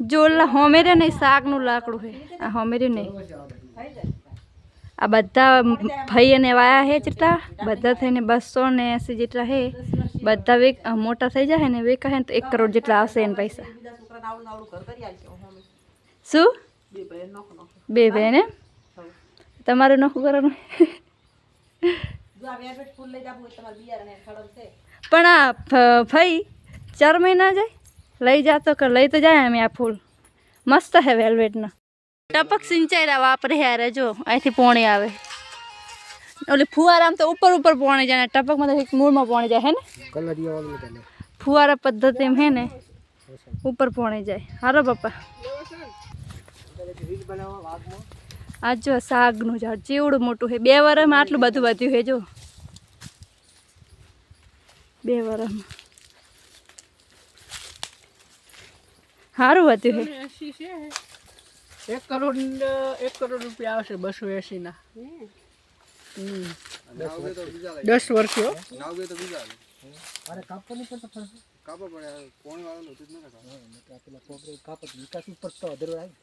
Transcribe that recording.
જો ઓલા હોમેરે નહીં શાકનું લાકડું છે આ હોમેરે નહીં આ બધા ભાઈ અને વાયા હે જેટલા બધા થઈને 280 જેટલા હે બધા વેક મોટા થઈ જાય ને વેકા હે તો 1 કરોડ જેટલા આવશે એને પૈસા શું બે બેન એમ તમારે નખું કરવાનું પણ આ ભાઈ 4 મહિના જાય લઈ જાતો કે લઈ તો જાય અમે આ ફૂલ મસ્ત હે વેલ્વેટના ટપક સિંચાઈ વાપરે યાર જો અહીંથી પોણી આવે ઓલી ફુવારામ તો ઉપર ઉપર પોણી જાય ને ટપકમાં તો એક મૂળમાં પોણી જાય હે ને ફુવારા પદ્ધતિ એમ હે ને ઉપર પોણી જાય હારો પપ્પા આ જો શાકનું ઝાડ ચેવડું મોટું છે 2 વર્ષમાં આટલું બધું વધ્યું છે જો 2 વર્ષમાં સારું વધ્યું છે 1 કરોડ રૂપિયા આવશે 280 ના 10 વર્ષ અરે કાપવાની પણ તો કાપો પડે કોણ વાળો નતું જ ન કાપો પેલા કોપરે કાપત વિકાસ ઉપર તો અધર આવી